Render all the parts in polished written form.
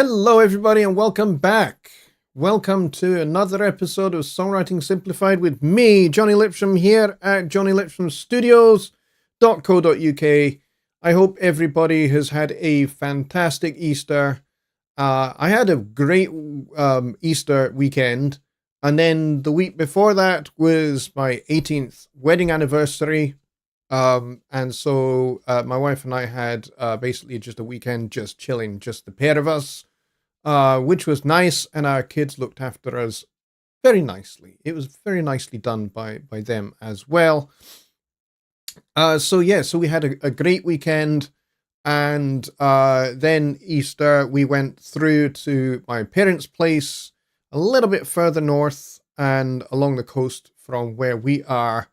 Hello, everybody, and welcome back. Welcome to another episode of Songwriting Simplified with me, Jonny Lipsham, here at jonny.lipshamstudios.co.uk. I hope everybody has had a fantastic Easter. I had a great Easter weekend, and then the week before that was my 18th wedding anniversary. And so my wife and I had basically just a weekend just chilling, just the pair of us, which was nice, and our kids looked after us very nicely. It was very nicely done by them as well. So we had a great weekend, and then Easter we went through to my parents' place a little bit further north and along the coast from where we are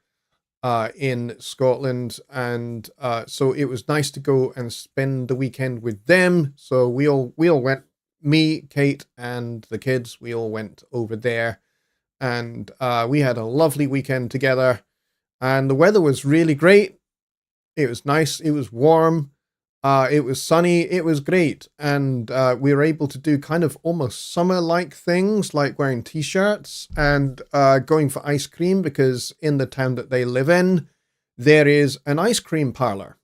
in Scotland, and so it was nice to go and spend the weekend with them. So we all went, me, Kate, and the kids. We all went over there, and we had a lovely weekend together. And the weather was really great. It was nice. It was warm. It was sunny. It was great, and we were able to do kind of almost summer-like things, like wearing t-shirts and going for ice cream, because in the town that they live in, there is an ice cream parlor,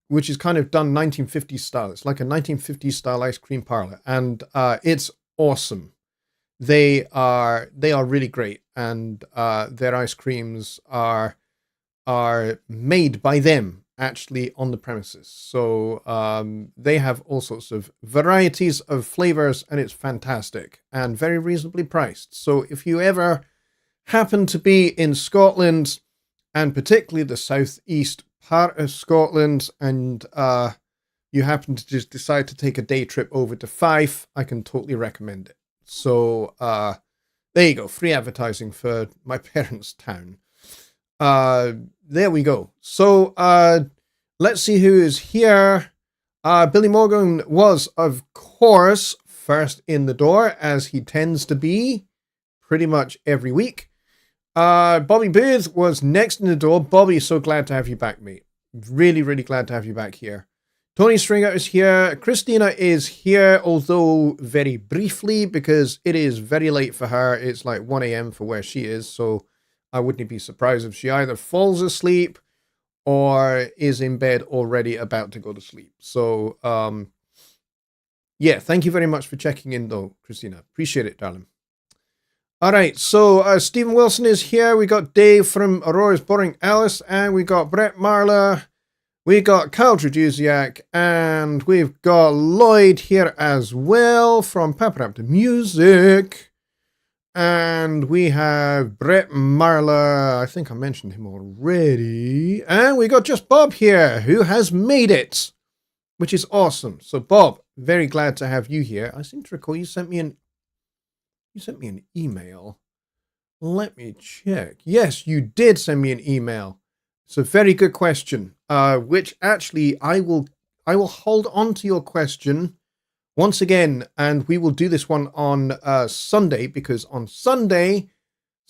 which is kind of done 1950s style. It's like a 1950s style ice cream parlor, and it's awesome. They are really great, and their ice creams are made by them, actually, on the premises. So they have all sorts of varieties of flavors, and it's fantastic and very reasonably priced. So if you ever happen to be in Scotland, and particularly the southeast part of Scotland, and you happen to just decide to take a day trip over to Fife, I can totally recommend it. So there you go, free advertising for my parents' town. There we go. So let's see who is here. Billy Morgan was, of course, first in the door, as he tends to be pretty much every week. Bobby Booth was next in the door. Bobby, so glad to have you back, mate. Really, really glad to have you back here. Tony Stringer is here. Christina is here, although very briefly, because it is very late for her. It's like 1 a.m. for where she is, so I wouldn't be surprised if she either falls asleep or is in bed already about to go to sleep. So, yeah, thank you very much for checking in, though, Christina. Appreciate it, darling. All right, so Stephen Wilson is here. We got Dave from Aurora's Boring Alice, and we got Brett Marler. We got Kyle Traduziak, and we've got Lloyd here as well from Paparaptor Music. And we have Brett Marler. I think I mentioned him already. And we got just Bob here, who has made it, which is awesome. So Bob, very glad to have you here. I seem to recall you sent me an email. Let me check. Yes, you did send me an email. It's a very good question, which actually I will hold on to your question once again, and we will do this one on Sunday, because on Sunday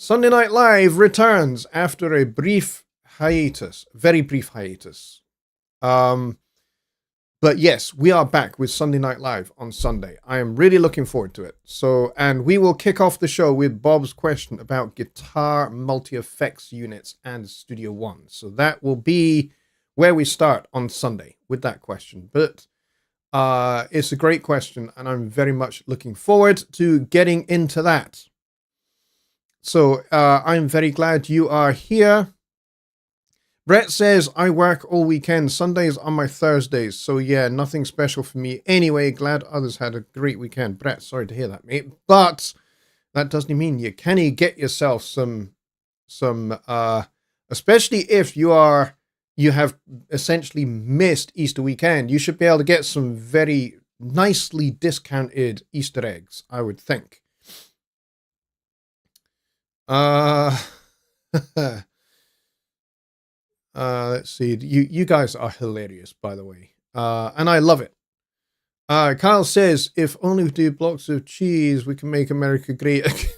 Night Live returns after a brief hiatus, very brief hiatus. But yes, we are back with Sunday Night Live on Sunday. I am really looking forward to it. So, and we will kick off the show with Bob's question about guitar multi-effects units and Studio One. So that will be where we start on Sunday with that question. But it's a great question, and I'm very much looking forward to getting into that. So I'm very glad you are here. Brett says, I work all weekend. Sundays are my Thursdays. So yeah, nothing special for me. Anyway, glad others had a great weekend. Brett, sorry to hear that, mate. But that doesn't mean you can't get yourself some especially if you have essentially missed Easter weekend. You should be able to get some very nicely discounted Easter eggs, I would think. Let's see. You guys are hilarious, by the way. And I love it. Kyle says, if only we do blocks of cheese, we can make America great again.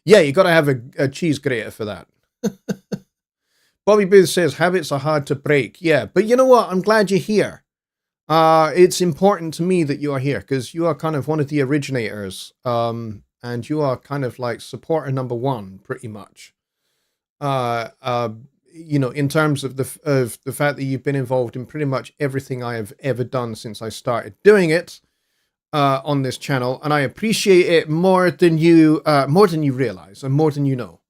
Yeah, you got to have a cheese grater for that. Bobby Booth says, habits are hard to break. Yeah, but you know what? I'm glad you're here. It's important to me that you are here because you are kind of one of the originators, and you are kind of like supporter number one, pretty much. Uh, uh, in terms of the fact that you've been involved in pretty much everything I have ever done since I started doing it on this channel, and I appreciate it more than you realize and more than you know.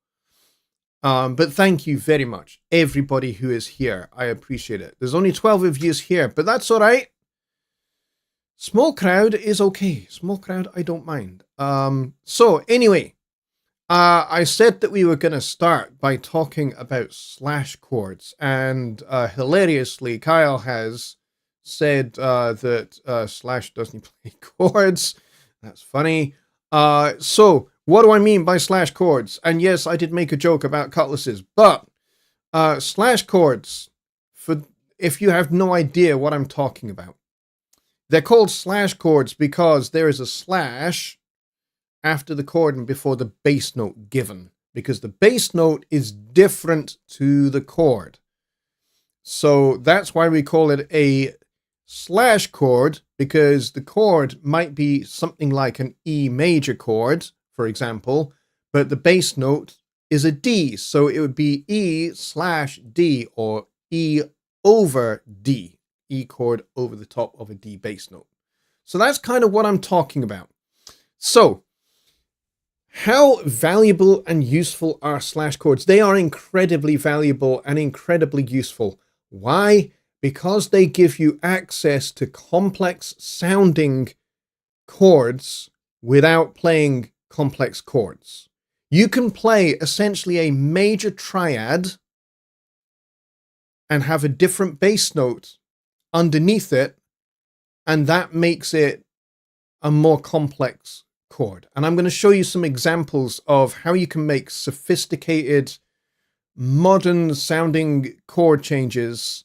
But thank you very much, everybody who is here. I appreciate it. There's only 12 of you here, but that's all right. Small crowd is okay. Small crowd, I don't mind. So anyway, I said that we were going to start by talking about slash chords, and hilariously, Kyle has said that Slash doesn't play chords. That's funny. So what do I mean by slash chords? And yes, I did make a joke about cutlasses, but slash chords, for if you have no idea what I'm talking about, they're called slash chords because there is a slash after the chord and before the bass note given, because the bass note is different to the chord. So that's why we call it a slash chord, because the chord might be something like an E major chord, for example, but the bass note is a D. So it would be E slash D or E over D. E chord over the top of a D bass note. So that's kind of what I'm talking about. So how valuable and useful are slash chords? They are incredibly valuable and incredibly useful. Why? Because they give you access to complex sounding chords without playing complex chords. You can play essentially a major triad and have a different bass note underneath it, and that makes it a more complex chord. And I'm going to show you some examples of how you can make sophisticated, modern sounding chord changes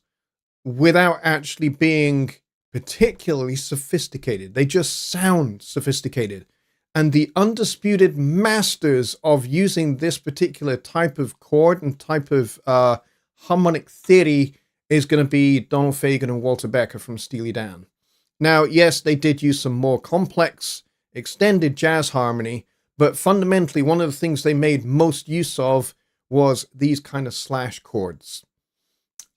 without actually being particularly sophisticated. They just sound sophisticated. And the undisputed masters of using this particular type of chord and type of harmonic theory is going to be Donald Fagen and Walter Becker from Steely Dan. Now, yes, they did use some more complex, extended jazz harmony, but fundamentally, one of the things they made most use of was these kind of slash chords.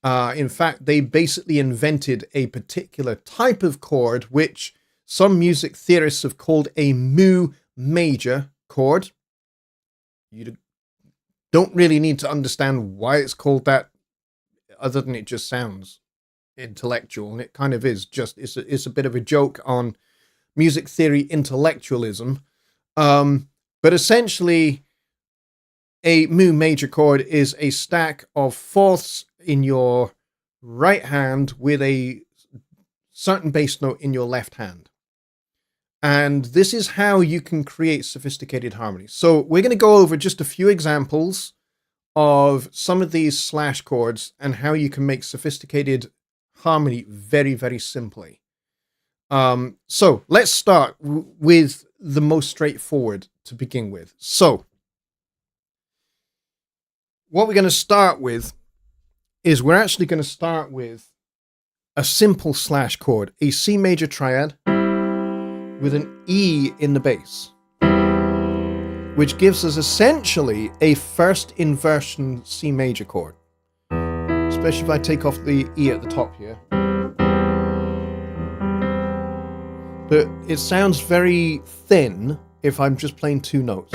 In fact, they basically invented a particular type of chord, which some music theorists have called a mu major chord. You don't really need to understand why it's called that, other than it just sounds intellectual, and it kind of is. Just it's a bit of a joke on music theory intellectualism, but essentially a mu major chord is a stack of fourths in your right hand with a certain bass note in your left hand, and this is how you can create sophisticated harmony. So we're going to go over just a few examples of some of these slash chords and how you can make sophisticated harmony very, very simply. So let's start with the most straightforward to begin with. So what we're going to start with is we're actually going to start with a simple slash chord, a C major triad with an E in the bass, which gives us essentially a first inversion C major chord, especially if I take off the E at the top here. But it sounds very thin if I'm just playing two notes.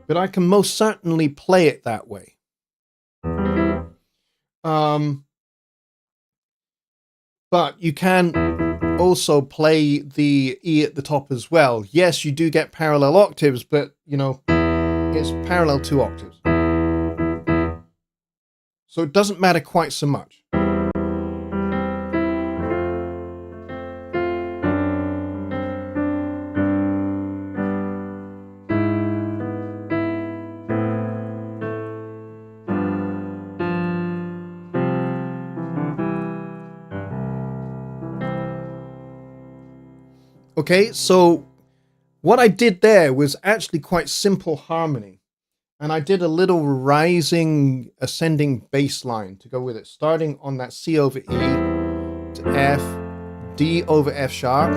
But I can most certainly play it that way. But you can also play the E at the top as well. Yes, you do get parallel octaves, but, you know, it's parallel 2 octaves. So it doesn't matter quite so much. Okay, so what I did there was actually quite simple harmony. And I did a little rising, ascending bass line to go with it, starting on that C over E to F, D over F sharp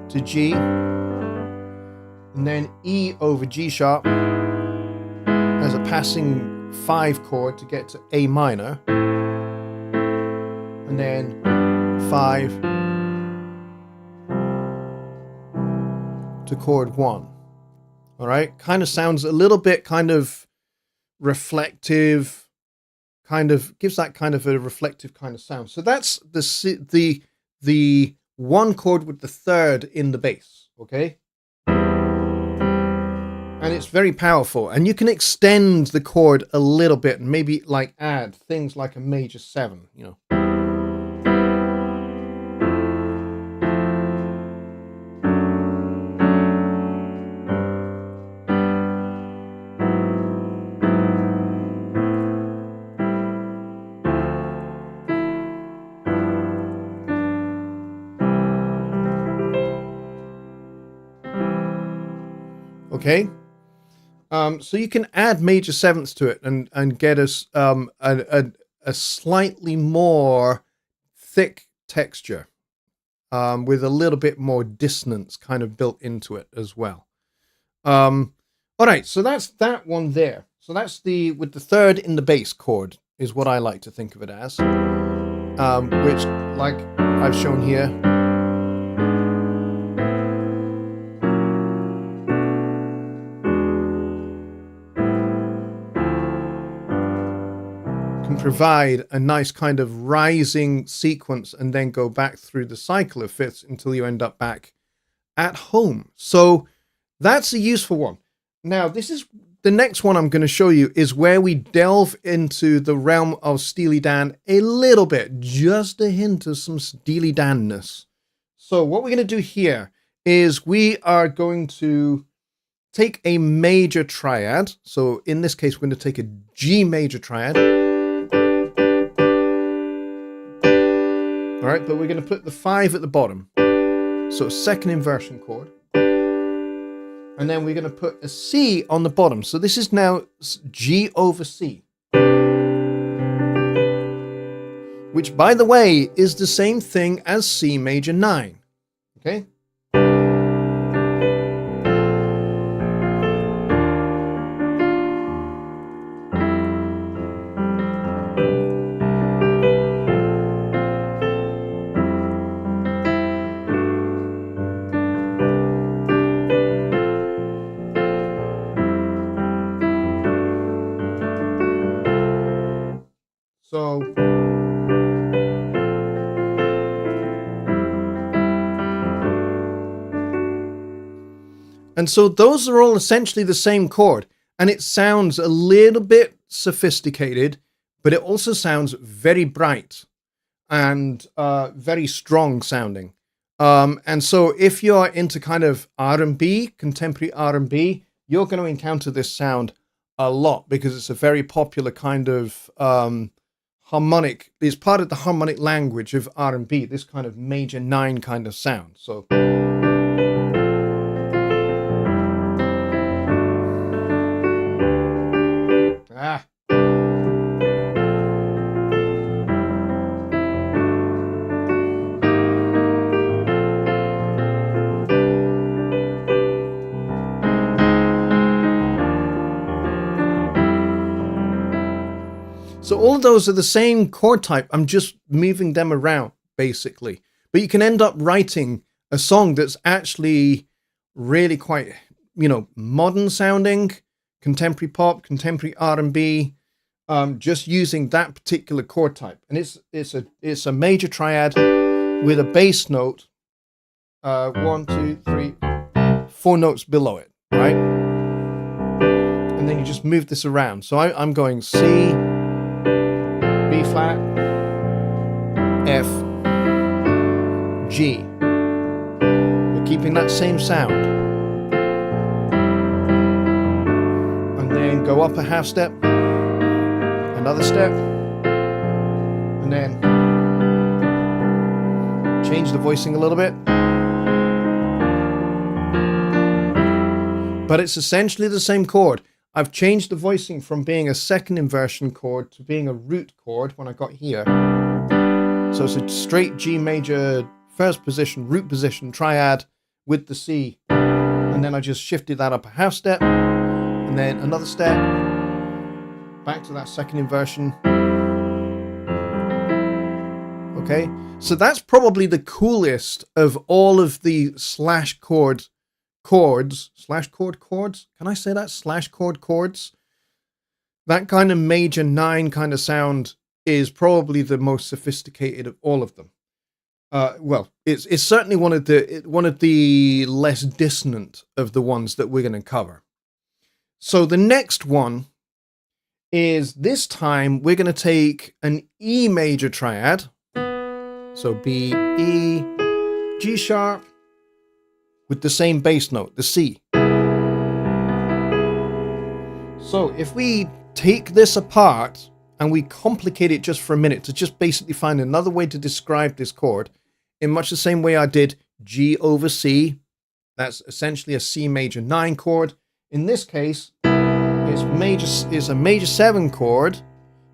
to G, and then E over G sharp as a passing 5 chord to get to A minor, and then 5 to chord 1. All right, kind of sounds a little bit kind of reflective, kind of gives that kind of a reflective kind of sound. So that's the 1 chord with the 3rd in the bass, okay? And it's very powerful, and you can extend the chord a little bit and maybe like add things like a major 7, you know. Okay, so you can add major 7ths to it and get us a slightly more thick texture with a little bit more dissonance kind of built into it as well. All right, so that's that one there. So that's with the 3rd in the bass chord is what I like to think of it as, which, like I've shown here, can provide a nice kind of rising sequence and then go back through the cycle of fifths until you end up back at home. So that's a useful one. Now, this is the next one I'm going to show you is where we delve into the realm of Steely Dan a little bit, just a hint of some Steely Dan-ness. So what we're going to do here is we are going to take a major triad. So in this case, we're going to take a G major triad. All right, but we're going to put the 5 at the bottom. So a 2nd inversion chord. And then we're going to put a C on the bottom. So this is now G over C. Which, by the way, is the same thing as C major 9. Okay? So, and so those are all essentially the same chord, and it sounds a little bit sophisticated, but it also sounds very bright and very strong sounding. And so if you're into kind of R&B, contemporary R&B, you're going to encounter this sound a lot because it's a very popular kind of harmonic. It's part of the harmonic language of R&B, this kind of major 9 kind of sound. So So all of those are the same chord type. I'm just moving them around, basically. But you can end up writing a song that's actually really quite, you know, modern sounding, contemporary pop, contemporary R&B, just using that particular chord type. And it's a major triad with a bass note, 1, 2, 3, 4 notes below it, right? And then you just move this around. So I'm going C, B flat, F, G. We're keeping that same sound. And then go up a half step, another step, and then change the voicing a little bit. but it's essentially the same chord. I've changed the voicing from being a second inversion chord to being a root chord when I got here. So it's a straight G major first position, root position, triad with the C. And then I just shifted that up a half step, and then another step, back to that second inversion. Okay, so that's probably the coolest of all of the slash chord chords. Slash chord chords? Can I say that? Slash chord chords? That kind of major 9 kind of sound is probably the most sophisticated of all of them. Well, it's certainly one of the less dissonant of the ones that we're going to cover. So the next one is, this time we're going to take an E major triad. So B, E, G sharp with the same bass note, the C. So if we take this apart and we complicate it just for a minute to just basically find another way to describe this chord, in much the same way I did G over C, that's essentially a C major 9 chord. In this case, it's a major 7 chord,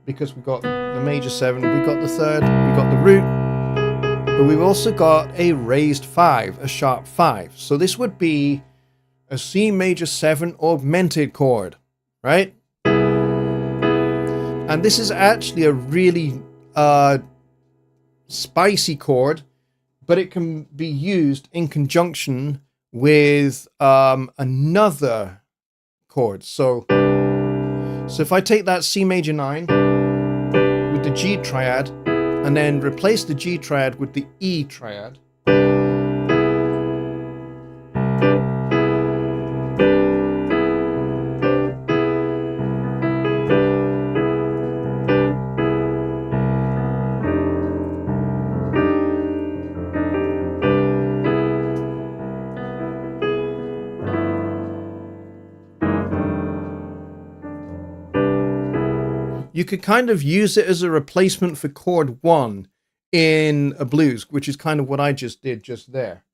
because we've got the major 7, we've got the third, we've got the root, but we've also got a raised 5, a sharp 5. So this would be a C major 7 augmented chord, right? And this is actually a really spicy chord, but it can be used in conjunction with another chord. So if I take that C major 9 with the G triad and then replace the G triad with the E triad, you could kind of use it as a replacement for chord 1 in a blues, which is kind of what I just did just there.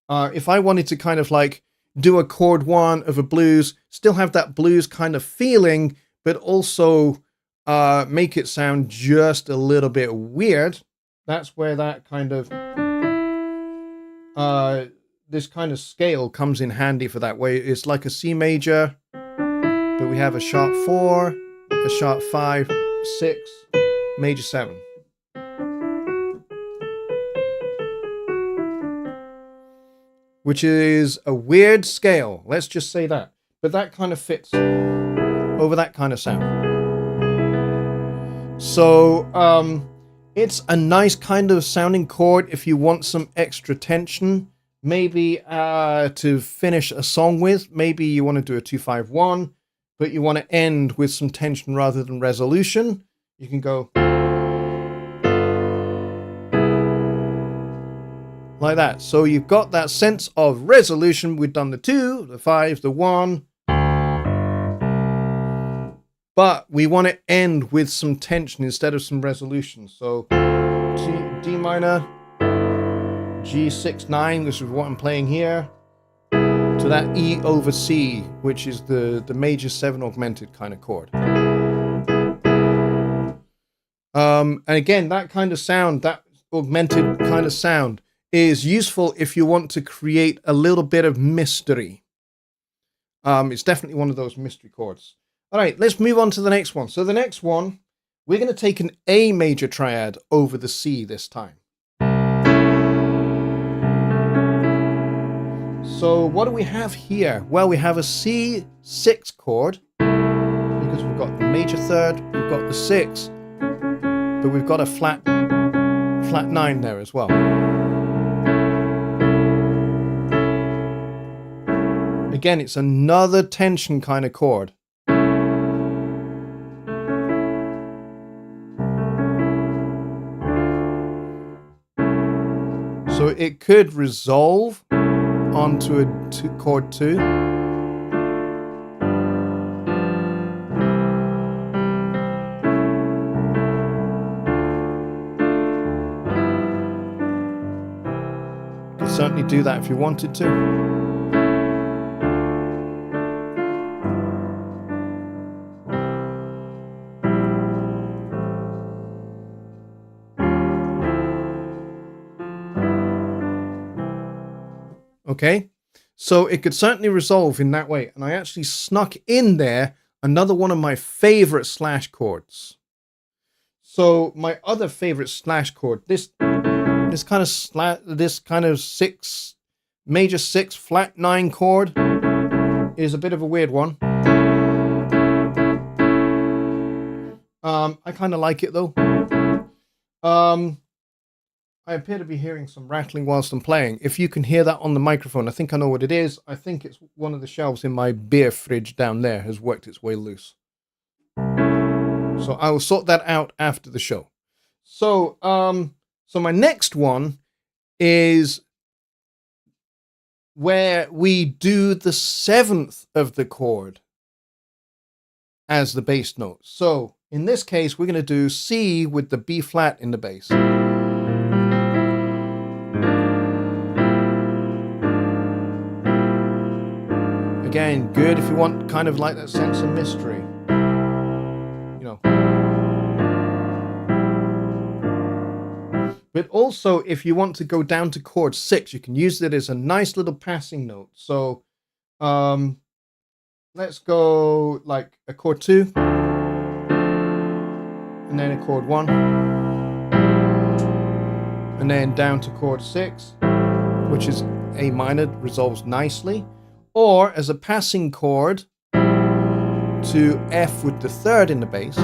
If I wanted to kind of like do a chord 1 of a blues, still have that blues kind of feeling, but also make it sound just a little bit weird, that's where that kind of this kind of scale comes in handy for that way. It's like a C major, but we have a sharp 4, a sharp 5, 6, major 7. Which is a weird scale, let's just say that. But that kind of fits over that kind of sound. So it's a nice kind of sounding chord if you want some extra tension. Maybe to finish a song with. Maybe you want to do a 2-5-1, but you want to end with some tension rather than resolution. You can go like that. So you've got that sense of resolution. We've done the 2, the 5, the 1. But we want to end with some tension instead of some resolution. So D minor, G6-9, this is what I'm playing here, to that E over C, which is the major 7 augmented kind of chord. And again, that kind of sound, that augmented kind of sound, is useful if you want to create a little bit of mystery. It's definitely one of those mystery chords. All right, let's move on to the next one. So the next one, we're going to take an A major triad over the C this time. So what do we have here? Well, we have a C6 chord, because we've got the major 3rd, we've got the 6, but we've got a flat 9 there as well. Again, it's another tension kind of chord. So it could resolve onto a chord 2. You could certainly do that if you wanted to. Okay, so it could certainly resolve in that way. And I actually snuck in there another one of my favorite slash chords. So my other favorite slash chord, this kind of major 6 flat 9 chord is a bit of a weird one. I kind of like it though. I appear to be hearing some rattling whilst I'm playing. If you can hear that on the microphone, I think I know what it is. I think it's one of the shelves in my beer fridge down there has worked its way loose. So I will sort that out after the show. So, so my next one is where we do the 7th of the chord as the bass note. So in this case, we're going to do C with the B flat in the bass. Again, good if you want kind of like that sense of mystery. You know. But also, if you want to go down to chord 6, you can use it as a nice little passing note. So, let's go like a chord 2. And then a chord 1. And then down to chord 6, which is A minor, resolves nicely. Or as a passing chord to F with the 3rd in the bass.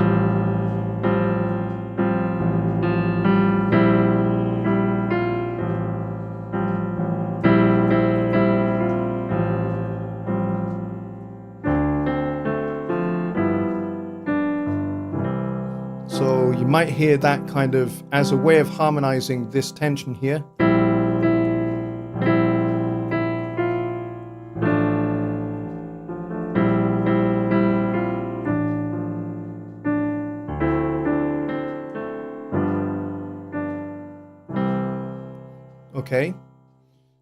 So you might hear that kind of as a way of harmonizing this tension here. Okay,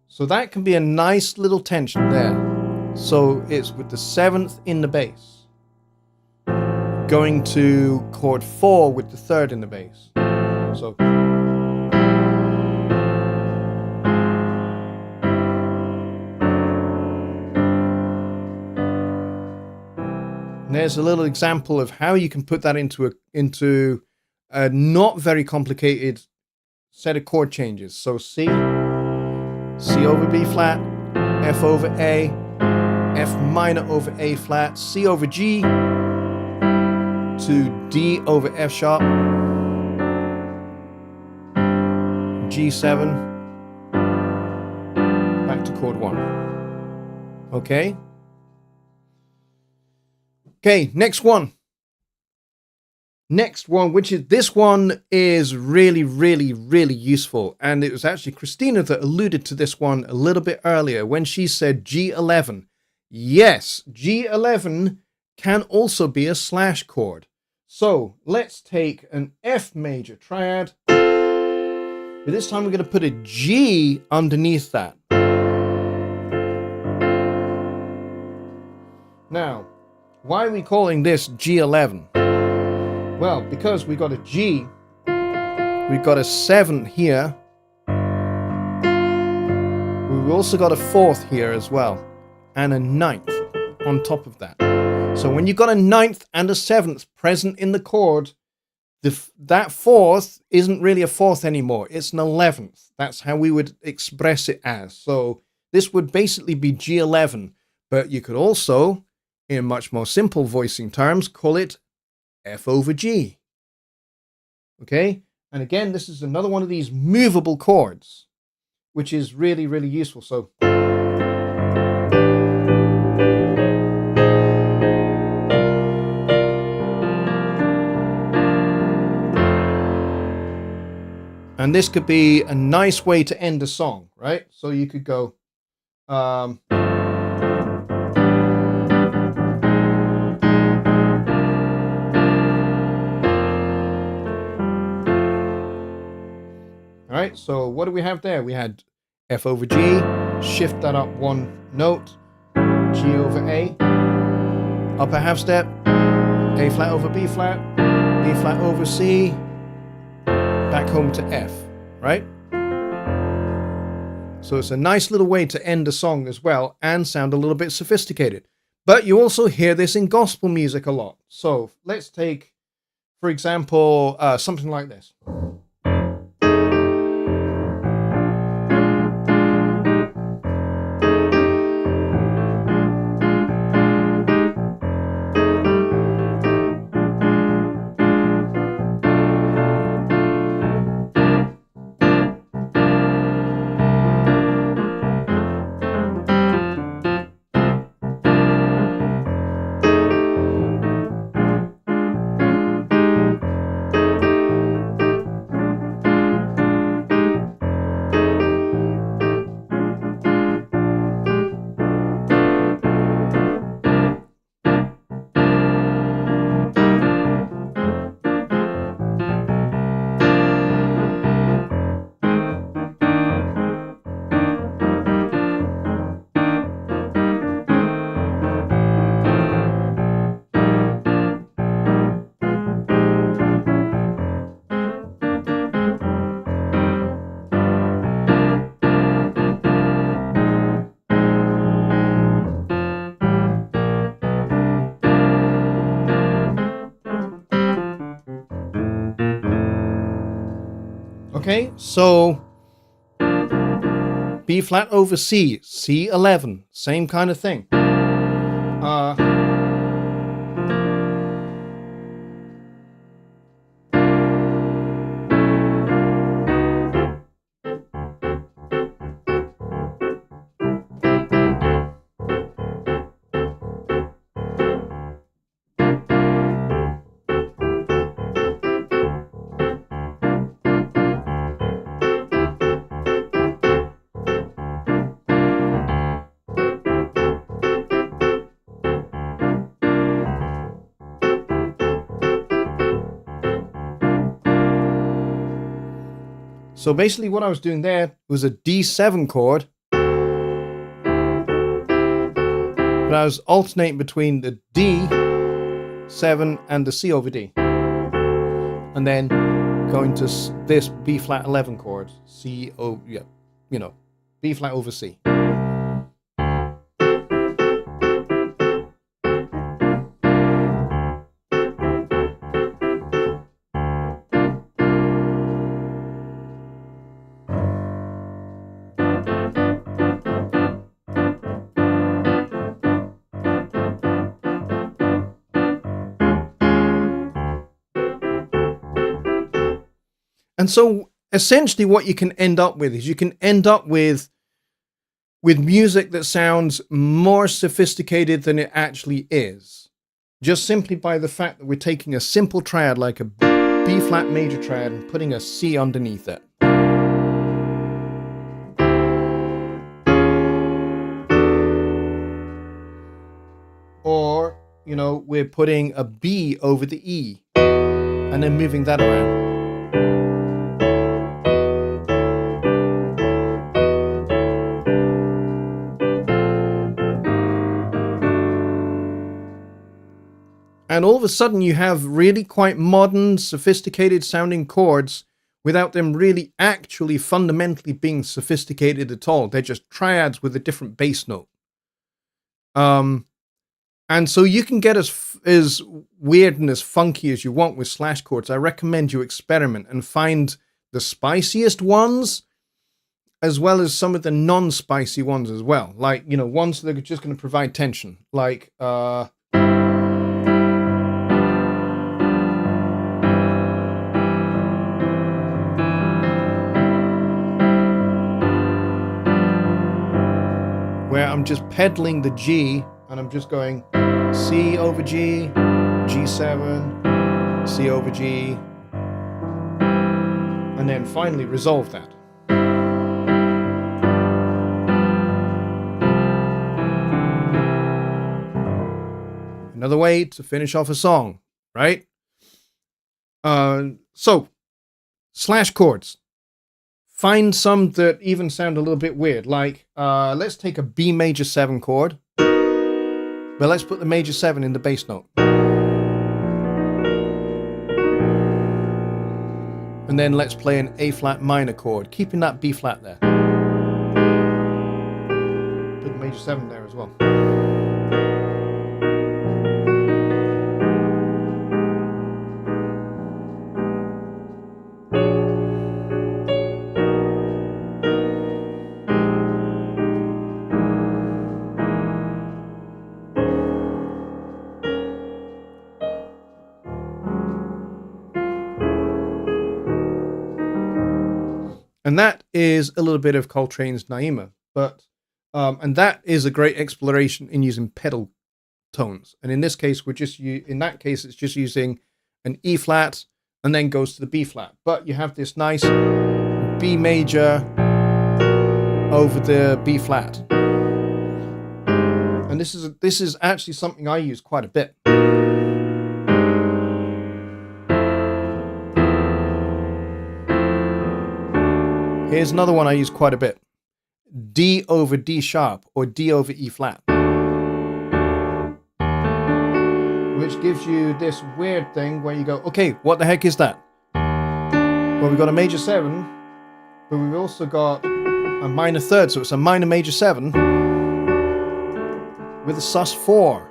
so that can be a nice little tension there. So it's with the 7th in the bass, going to chord 4 with the 3rd in the bass. So and there's a little example of how you can put that into a not very complicated set of chord changes. So C over B flat, F over A, F minor over A flat, C over G, to D over F sharp, G7, back to chord 1. Okay? Okay, next one, which is, this one is really, really, really useful. And it was actually Christina that alluded to this one a little bit earlier when she said G11. Yes, G11 can also be a slash chord. So let's take an F major triad, but this time we're going to put a G underneath that. Now, why are we calling this G11? Well, because we got a G, we've got a 7 here, we've also got a 4th here as well, and a 9th on top of that. So when you've got a 9th and a 7th present in the chord, that 4th isn't really a 4th anymore, it's an 11th. That's how we would express it as. So this would basically be G11, but you could also, in much more simple voicing terms, call it F over G. Okay? And again, this is another one of these movable chords, which is really, really useful. So and this could be a nice way to end a song, right? So you could go all right, so what do we have there? We had F over G, shift that up 1 note, G over A, upper half step, A flat over B flat, B flat over C, back home to F, right? So it's a nice little way to end a song as well and sound a little bit sophisticated. But you also hear this in gospel music a lot. So let's take, for example, something like this. Okay, so B flat over C, C11, same kind of thing. So basically what I was doing there was a D7 chord, but I was alternating between the D7 and the C over D, and then going to this B flat 11 chord, C over, yeah, you know, B flat over C. And so essentially what you can end up with is you can end up with music that sounds more sophisticated than it actually is, just simply by the fact that we're taking a simple triad like a B flat major triad and putting a C underneath it. Or, you know, we're putting a B over the E and then moving that around. And all of a sudden you have really quite modern, sophisticated sounding chords without them really actually fundamentally being sophisticated at all. They're just triads with a different bass note. And so you can get as weird and as funky as you want with slash chords. I recommend you experiment and find the spiciest ones as well as some of the non-spicy ones as well. Like, you know, ones that are just going to provide tension. Like, where I'm just pedaling the G and I'm just going C over G, G7, C over G, and then finally resolve that. Another way to finish off a song, right? So, slash chords. Find some that even sound a little bit weird, like let's take a B major 7 chord, but let's put the major 7 in the bass note. And then let's play an A flat minor chord, keeping that B flat there. major 7 there as well. And that is a little bit of Coltrane's Naima, and that is a great exploration in using pedal tones. And in this case, in that case, it's just using an E flat and then goes to the B flat. But you have this nice B major over the B flat. And this is actually something I use quite a bit. Here's another one I use quite a bit. D over D sharp or D over E flat. Which gives you this weird thing where you go, okay, what the heck is that? Well, we've got a major 7, but we've also got a minor 3rd, so it's a minor major 7 with a sus4.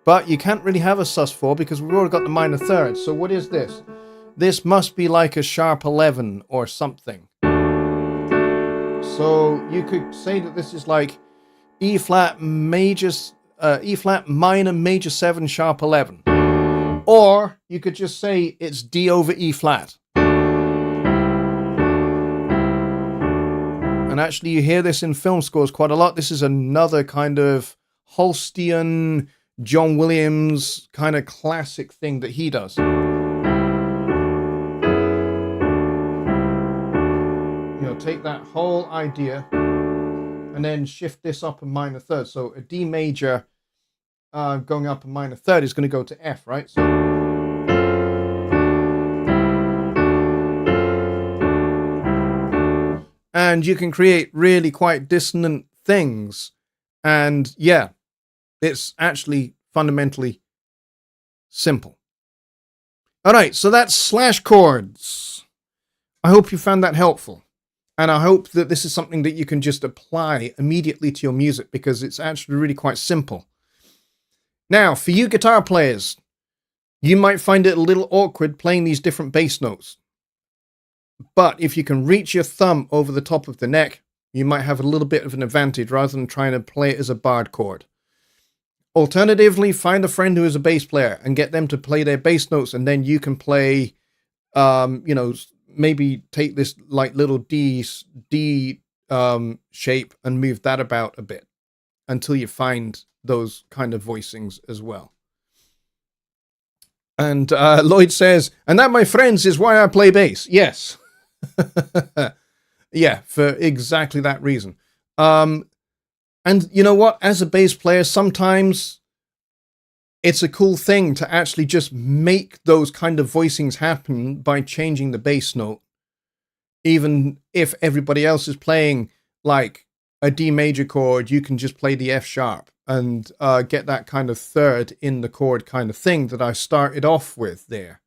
But you can't really have a sus4 because we've already got the minor 3rd. So what is this? This must be like a sharp 11 or something. So you could say that this is like E flat minor major 7 sharp 11. Or you could just say it's D over E flat. And actually you hear this in film scores quite a lot. This is another kind of Holstein, John Williams kind of classic thing that he does. Take that whole idea and then shift this up a minor 3rd. So a D major going up a minor 3rd is going to go to F, right? So and you can create really quite dissonant things. And yeah, it's actually fundamentally simple. All right, so that's slash chords. I hope you found that helpful. And I hope that this is something that you can just apply immediately to your music because it's actually really quite simple. Now, for you guitar players, you might find it a little awkward playing these different bass notes. But if you can reach your thumb over the top of the neck, you might have a little bit of an advantage rather than trying to play it as a barred chord. Alternatively, find a friend who is a bass player and get them to play their bass notes, and then you can play, maybe take this like little D shape and move that about a bit until you find those kind of voicings as well. And Lloyd says, and that, my friends, is why I play bass. Yes. Yeah, for exactly that reason. And you know what? As a bass player, sometimes it's a cool thing to actually just make those kind of voicings happen by changing the bass note. Even if everybody else is playing like a D major chord, you can just play the F sharp and get that kind of 3rd in the chord kind of thing that I started off with there.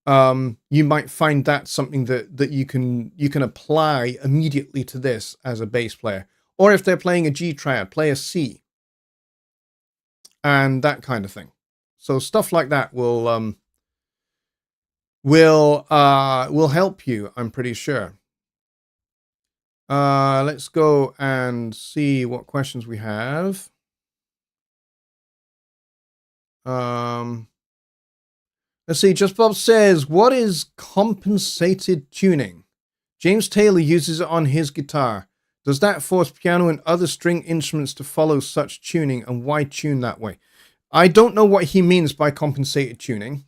You might find that something that you can apply immediately to this as a bass player. Or if they're playing a G triad, play a C. And that kind of thing. So stuff like that will help you, I'm pretty sure. Let's go and see what questions we have. Let's see. Just Bob says, what is compensated tuning? James Taylor uses it on his guitar. Does that force piano and other string instruments to follow such tuning, and why tune that way? I don't know what he means by compensated tuning.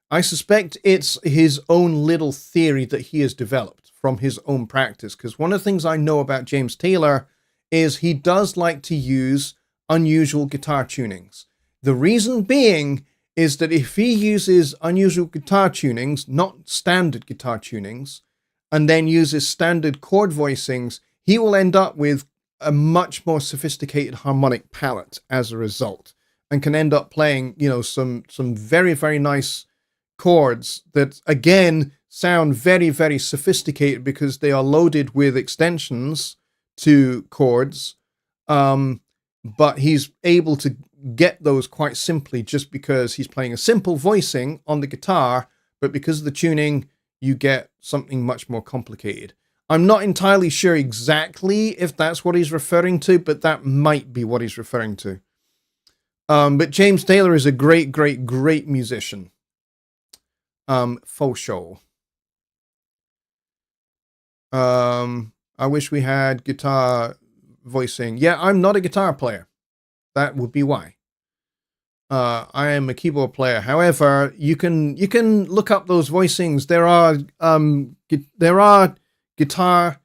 I suspect it's his own little theory that he has developed from his own practice, because one of the things I know about James Taylor is he does like to use unusual guitar tunings. The reason being is that if he uses unusual guitar tunings, not standard guitar tunings, and then uses standard chord voicings, he will end up with a much more sophisticated harmonic palette as a result, and can end up playing, some very, very nice chords that, again, sound very, very sophisticated because they are loaded with extensions to chords, but he's able to get those quite simply just because he's playing a simple voicing on the guitar, but because of the tuning, you get something much more complicated. I'm not entirely sure exactly if that's what he's referring to, but that might be what he's referring to. But James Taylor is a great, great, great musician. For sure. I wish we had guitar voicing. Yeah, I'm not a guitar player. That would be why. I am a keyboard player. However, you can look up those voicings. There are guitar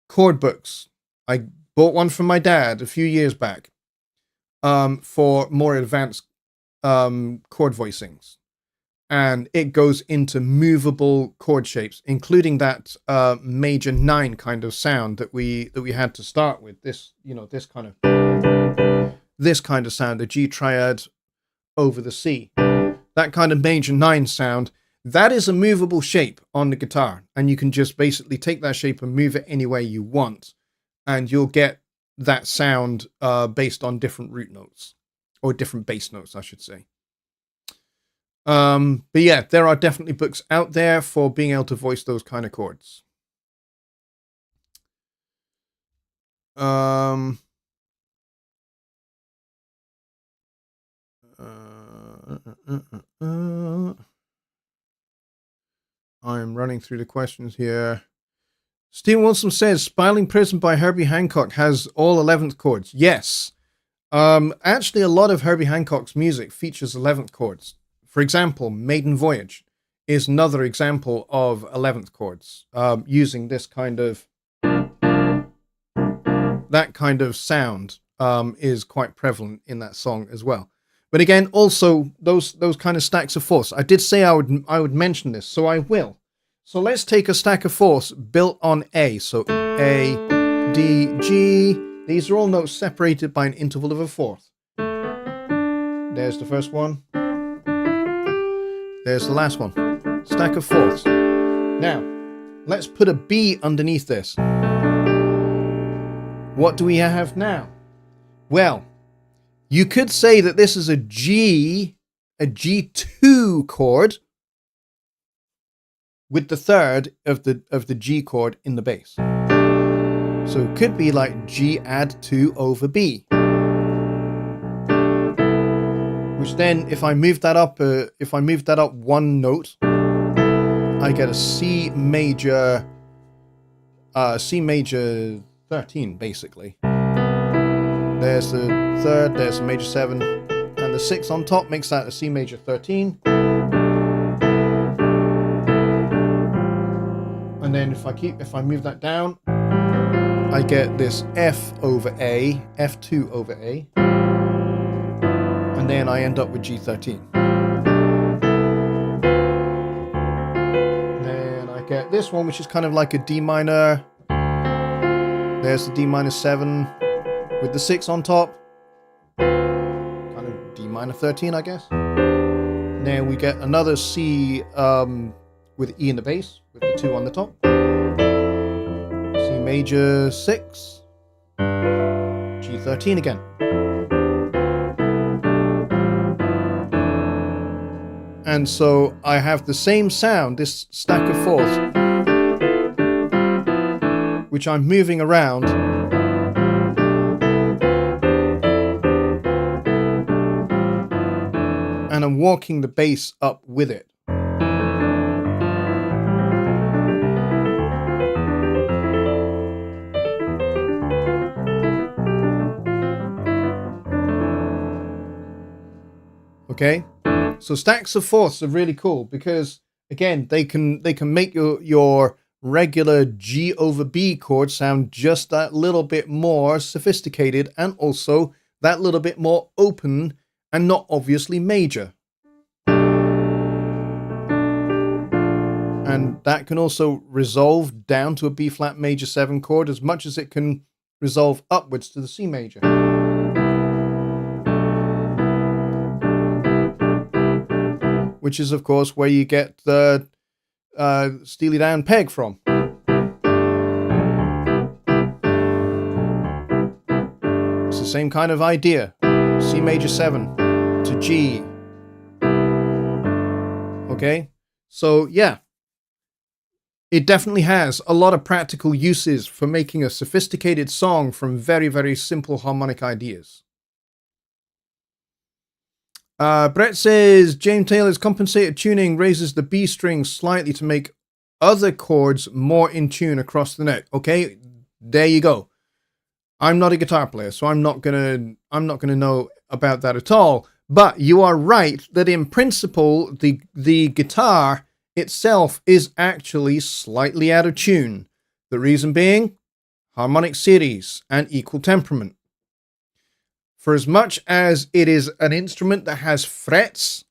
chord books. I bought one from my dad a few years back. For more advanced chord voicings, and it goes into movable chord shapes, including that major 9 kind of sound that we had to start with. This kind of sound, the G triad over the C, that kind of major 9 sound. That is a movable shape on the guitar, and you can just basically take that shape and move it any way you want, and you'll get that sound based on different root notes, or different bass notes, I should say. But yeah, there are definitely books out there for being able to voice those kind of chords. I'm running through the questions here. Stephen Wilson says, Smiling Prison by Herbie Hancock has all 11th chords. Yes. Actually, a lot of Herbie Hancock's music features 11th chords. For example, Maiden Voyage is another example of 11th chords, using this kind of... That kind of sound is quite prevalent in that song as well. But again, also, those kind of stacks of fourths. I did say I would mention this, so I will. So let's take a stack of fourths built on A. So A, D, G. These are all notes separated by an interval of a fourth. There's the first one. There's the last one. Stack of fourths. Now, let's put a B underneath this. What do we have now? Well, you could say that this is a G2 chord, with the third of the G chord in the bass. So it could be like G add 2 over B. Which then, if I move that up one note, I get a C major 13, basically. There's the third, there's a major 7, and the 6 on top makes that a C major 13. And then if I move that down, I get this F over A, F2 over A, and then I end up with G13. Then I get this one, which is kind of like a D minor. There's the D minor 7 with the 6 on top. Kind of D minor 13, I guess. Then we get another C with E in the bass, with the 2 on the top. C major 6. G13 again. And so I have the same sound, this stack of fourths, which I'm moving around. And I'm walking the bass up with it. Okay, so stacks of fourths are really cool because, again, they can make your regular G over B chord sound just that little bit more sophisticated, and also that little bit more open and not obviously major. And that can also resolve down to a B flat major 7 chord as much as it can resolve upwards to the C major. Which is, of course, where you get the Steely Dan peg from. It's a Same kind of idea. C major 7 to G. Okay? So, yeah. It definitely has a lot of practical uses for making a sophisticated song from very, very simple harmonic ideas. Brett says, James Taylor's compensated tuning raises the B string slightly to make other chords more in tune across the neck. Okay, there you go. I'm not a guitar player, so I'm not gonna know about that at all. But you are right that in principle, the guitar itself is actually slightly out of tune. The reason being harmonic series and equal temperament. For as much as it is an instrument that has frets,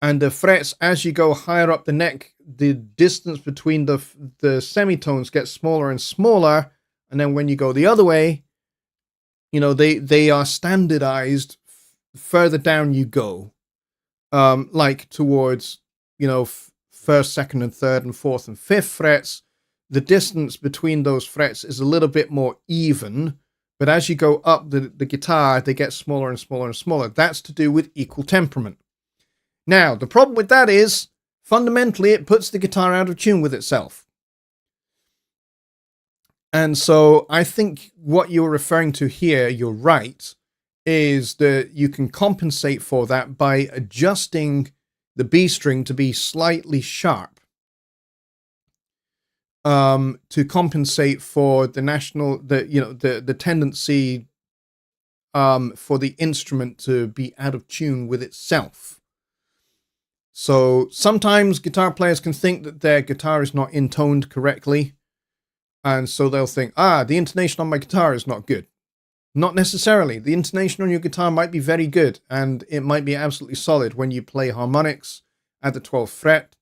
and the frets, as you go higher up the neck, the distance between the semitones gets smaller and smaller, and then when you go the other way, you know, they are standardized further down you go, like towards, you know, first, second, and third, and fourth, and fifth frets. The distance between those frets is a little bit more even, but as you go up the guitar, they get smaller and smaller and smaller. That's to do with equal temperament. Now, the problem with that is, fundamentally, it puts the guitar out of tune with itself. And so I think what you're referring to here, you're right, is that you can compensate for that by adjusting the B string to be slightly sharp, to compensate for the tendency for the instrument to be out of tune with itself. So sometimes guitar players can think that their guitar is not intoned correctly, and so they'll think, the intonation on my guitar is not good. Not necessarily. The intonation on your guitar might be very good, and it might be absolutely solid when you play harmonics at the 12th fret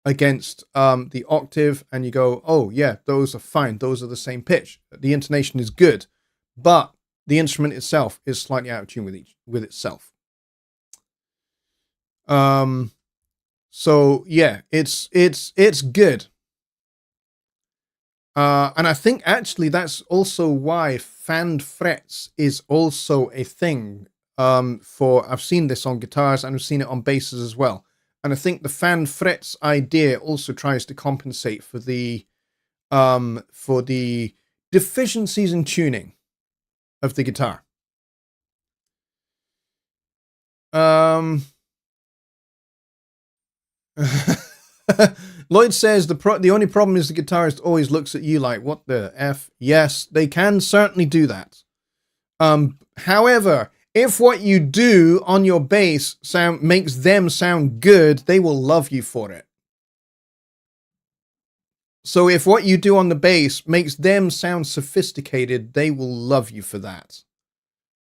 against the octave, and you go, oh yeah, those are fine. Those are the same pitch. The intonation is good, but the instrument itself is slightly out of tune with itself. So yeah, it's good. And I think actually that's also why fanned frets is also a thing. I've seen this on guitars and I've seen it on basses as well. And I think the fanned frets idea also tries to compensate for the deficiencies in tuning of the guitar. Lloyd says the only problem is the guitarist always looks at you like, what the F? Yes, they can certainly do that. However, if what you do on your bass makes them sound good, they will love you for it. So if what you do on the bass makes them sound sophisticated, they will love you for that.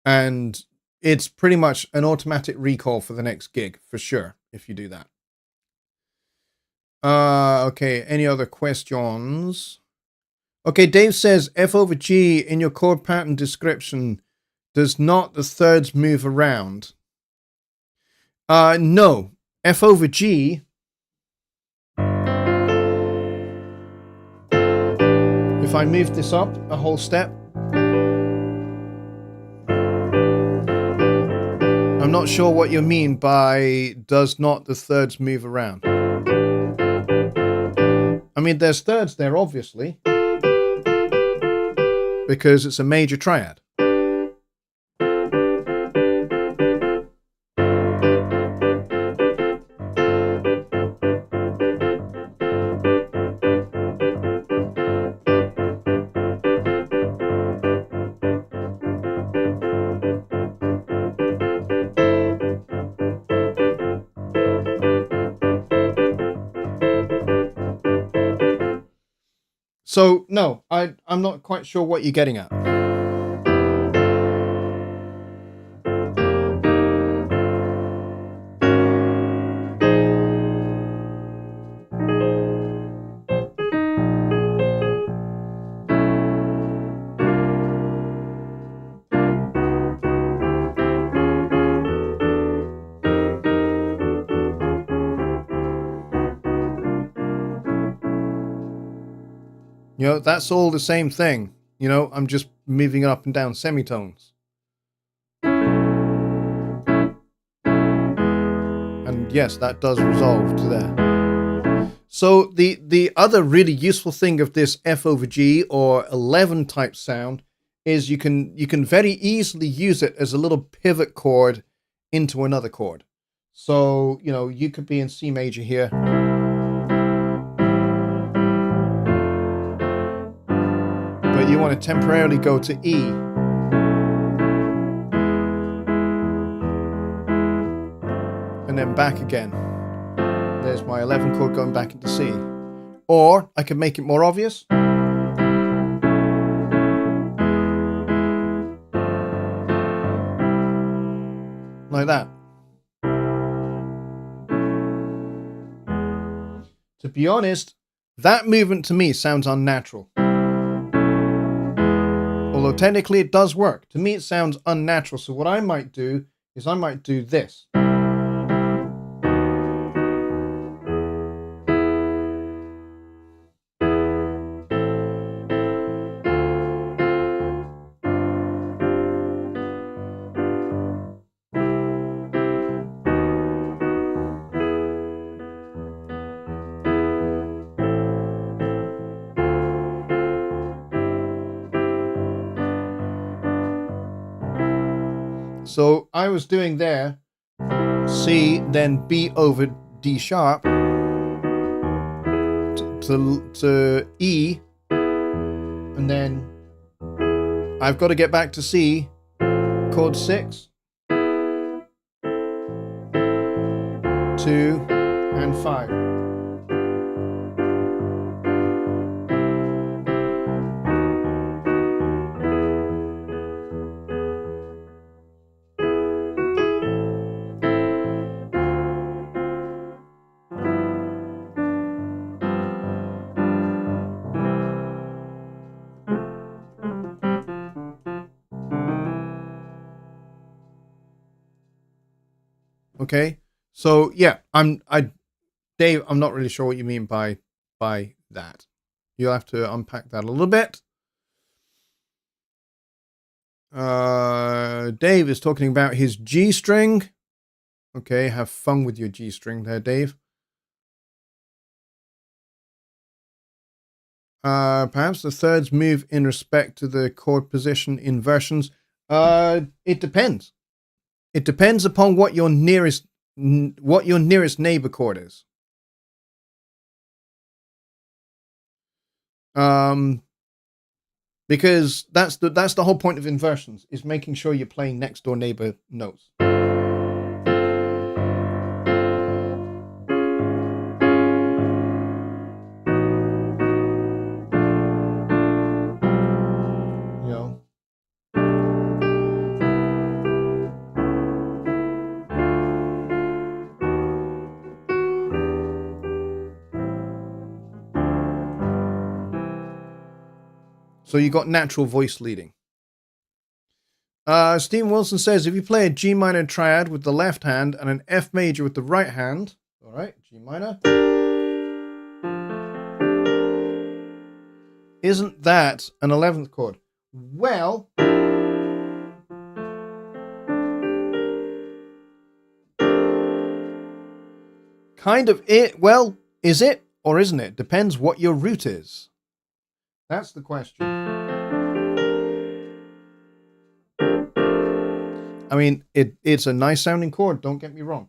And it's pretty much an automatic recall for the next gig, for sure, if you do that. Okay, any other questions? Okay, Dave says F over G in your chord pattern description. Does not the thirds move around? No. F over G. If I move this up a whole step, I'm not sure what you mean by does not the thirds move around. I mean, there's thirds there, obviously, because it's a major triad. So, no, I'm not quite sure what you're getting at. You know, that's all the same thing. You know, I'm just moving up and down semitones. yes, that does resolve to there. So the other really useful thing of this F over G or 11 type sound is you can very easily use it as a little pivot chord into another chord. So, you know, you could be in C major here. But you want to temporarily go to E. And then back again. There's my 11 chord going back into C. Or I could make it more obvious. Like that. To be honest, that movement to me sounds unnatural. Although technically it does work. To me it sounds unnatural. So what I might do is I might do this. So I was doing there, C, then B over D sharp to E, and then I've got to get back to C, chord 6, 2, and 5. Okay, so yeah, Dave, I'm not really sure what you mean by that. You'll have to unpack that a little bit. Dave is talking about his G string. Okay, have fun with your G string there, Dave. Perhaps the thirds move in respect to the chord position inversions. It depends. It depends upon what your nearest neighbor chord is. Because that's the whole point of inversions, is making sure you're playing next door neighbor notes. So you got natural voice leading. Stephen Wilson says, if you play a G minor triad with the left hand and an F major with the right hand, all right, G minor, isn't that an 11th chord? Well, kind of it. Well, is it or isn't it? Depends what your root is. That's the question. I mean, it's a nice sounding chord, don't get me wrong.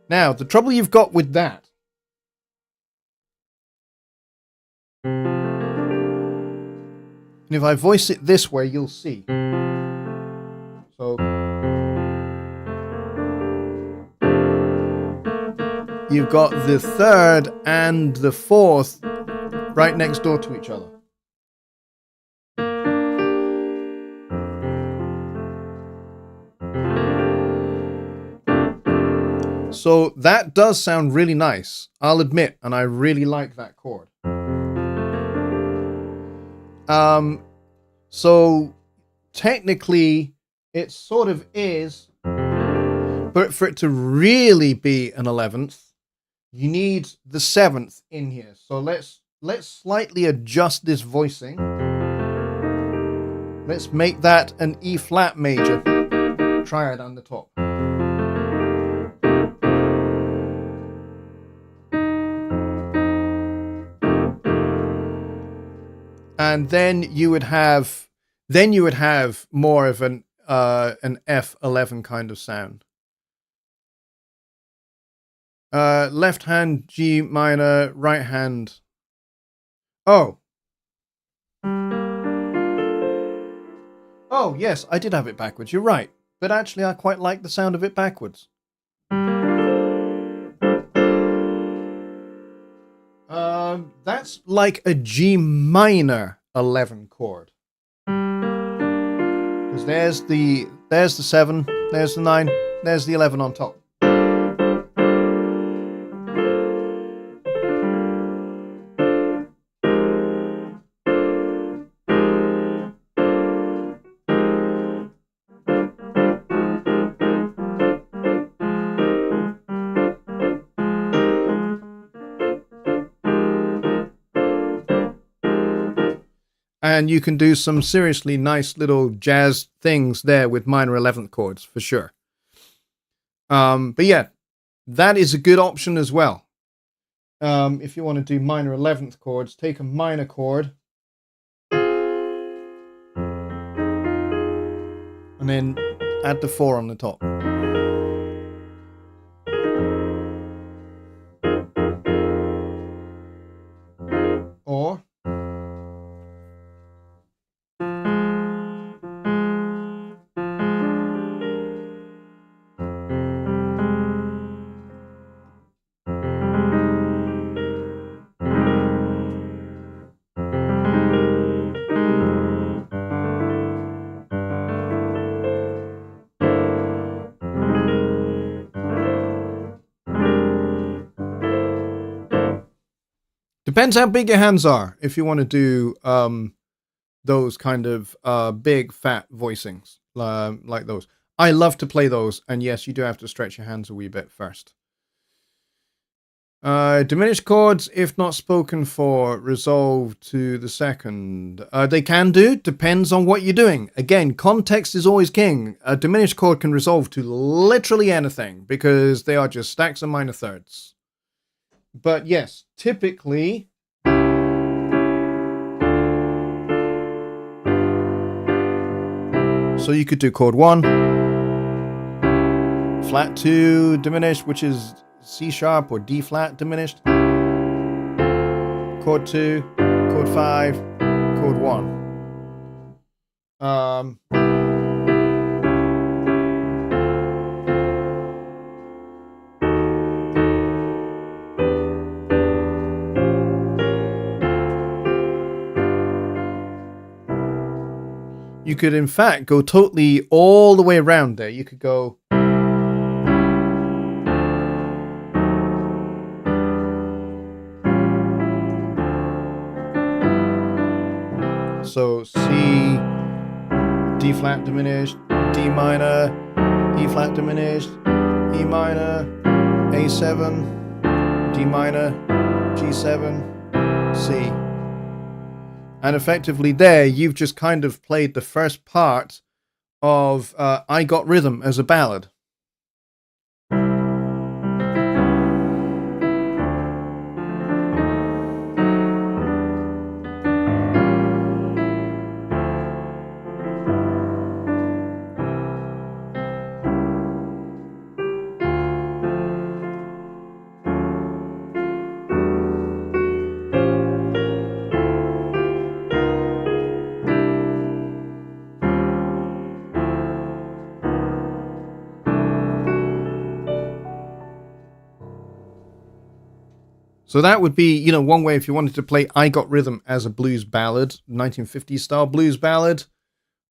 Now, the trouble you've got with that and if I voice it this way, you'll see. So you've got the third and the fourth right next door to each other. So that does sound really nice, I'll admit, and I really like that chord. So technically it sort of is, but for it to really be an 11th, you need the 7th in here. So let's slightly adjust this voicing. Let's make that an E flat major triad on the top. And then you would have more of an F11 kind of sound. Left hand G minor, right hand. Oh, yes, I did have it backwards. You're right. But actually, I quite like the sound of it backwards. That's like a G minor 11 chord. Because there's the 7, there's the 9, there's the 11 on top. And you can do some seriously nice little jazz things there with minor 11th chords, for sure. But yeah, that is a good option as well. If you want to do minor 11th chords, take a minor chord and then add the 4 on the top. Or depends how big your hands are if you want to do those kind of big fat voicings like those. I love to play those, and yes, you do have to stretch your hands a wee bit first. Diminished chords, if not spoken for, resolve to the second. They can do, depends on what you're doing. Again, context is always king. A diminished chord can resolve to literally anything because they are just stacks of minor thirds. But yes, typically so you could do chord 1, flat 2 diminished, which is C sharp or D flat diminished, chord 2, chord 5, chord 1. You could, in fact, go totally all the way around there. You could go. So C, D flat diminished, D minor, E flat diminished, E minor, A7, D minor, G7, C. And effectively there, you've just kind of played the first part of I Got Rhythm as a ballad. So that would be, one way if you wanted to play I Got Rhythm as a blues ballad, 1950s style blues ballad,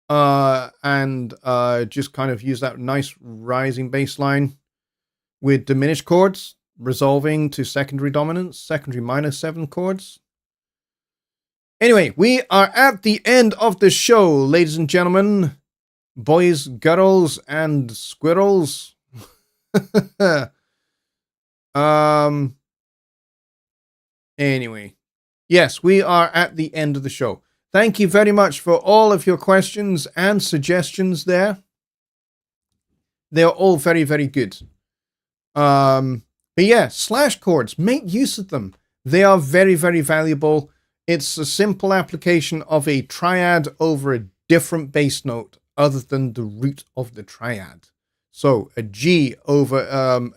and just kind of use that nice rising bass line with diminished chords, resolving to secondary dominance, secondary minor 7 chords. Anyway, we are at the end of the show, ladies and gentlemen, boys, girls, and squirrels. Anyway, yes, we are at the end of the show. Thank you very much for all of your questions and suggestions there. They're all very, very good. But yeah, slash chords, make use of them. They are very, very valuable. It's a simple application of a triad over a different bass note other than the root of the triad. So a G over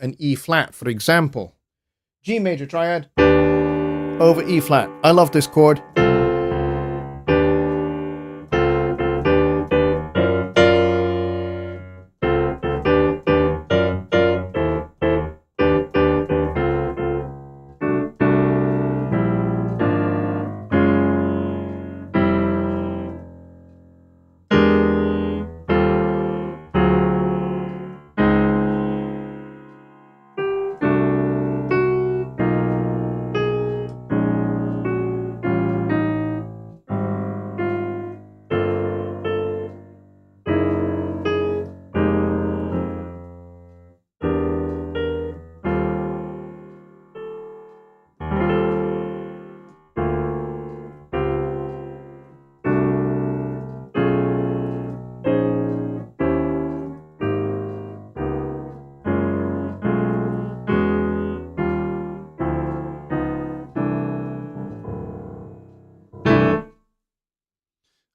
an E flat, for example. G major triad over E flat. I love this chord.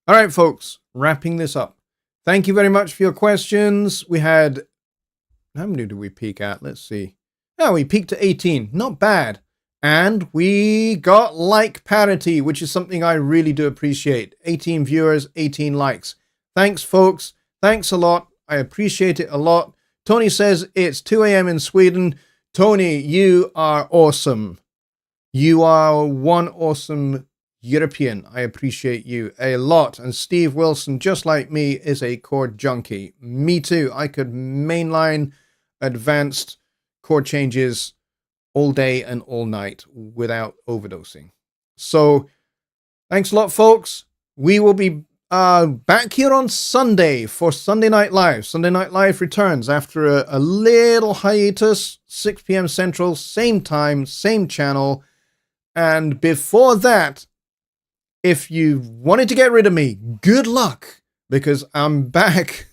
All right, folks, wrapping this up. Thank you very much for your questions. We had, how many did we peak at? Let's see. Oh, we peaked at 18. Not bad. And we got like parity, which is something I really do appreciate. 18 viewers, 18 likes. Thanks, folks. Thanks a lot. I appreciate it a lot. Tony says it's 2 a.m. in Sweden. Tony, you are awesome. You are one awesome European. I appreciate you a lot. And Steve Wilson, just like me, is a chord junkie. Me too. I could mainline advanced chord changes all day and all night without overdosing. So thanks a lot, folks. We will be back here on Sunday for Sunday Night Live. Sunday Night Live returns after a little hiatus, 6 p.m. Central, same time, same channel. And before that, if you wanted to get rid of me, good luck, because I'm back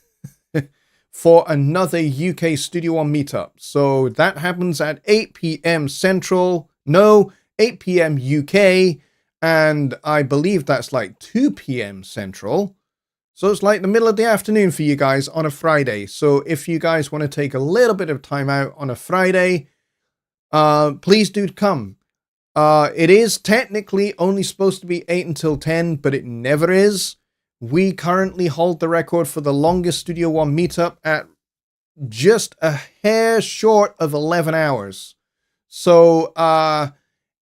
for another UK Studio One meetup. So that happens at 8 p.m. Central, 8 p.m. UK, and I believe that's like 2 p.m. Central. So it's like the middle of the afternoon for you guys on a Friday. So if you guys want to take a little bit of time out on a Friday, please do come. It is technically only supposed to be 8 until 10, but it never is. We currently hold the record for the longest Studio One meetup at just a hair short of 11 hours. So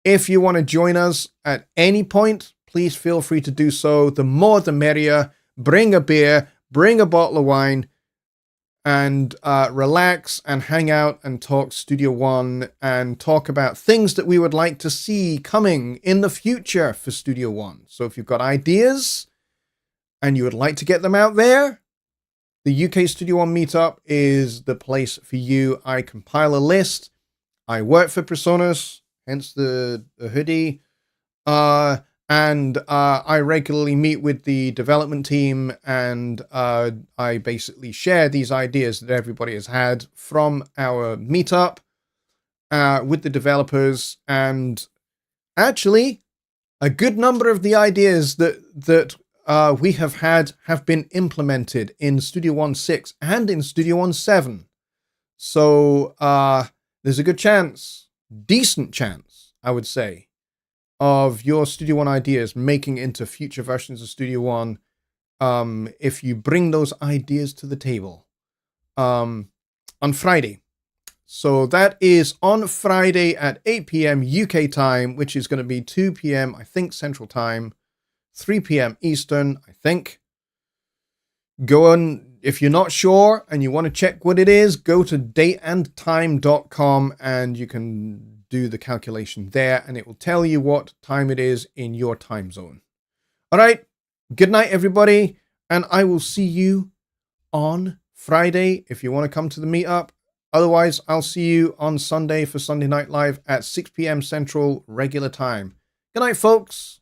if you want to join us at any point, please feel free to do so. The more the merrier. Bring a beer, bring a bottle of wine, and relax and hang out and talk Studio One and talk about things that we would like to see coming in the future for Studio One. So if you've got ideas and you would like to get them out there, the UK Studio One meetup is the place for you. I compile a list. I work for Presonus, hence the hoodie. And I regularly meet with the development team, and I basically share these ideas that everybody has had from our meetup with the developers. And actually, a good number of the ideas that we have had have been implemented in Studio One 6 and in Studio One 7. So there's a good chance, decent chance, I would say, of your Studio One ideas making into future versions of Studio One if you bring those ideas to the table on Friday. So that is on Friday at 8 p.m. UK time, which is going to be 2 p.m. I think Central Time, 3 p.m. Eastern, I think. Go on, if you're not sure and you want to check what it is, go to dateandtime.com and you can do the calculation there, and it will tell you what time it is in your time zone. All right. Good night, everybody. And I will see you on Friday. If you want to come to the meetup, Otherwise, I'll see you on Sunday for Sunday Night Live at 6 p.m. Central regular time. Good night, folks.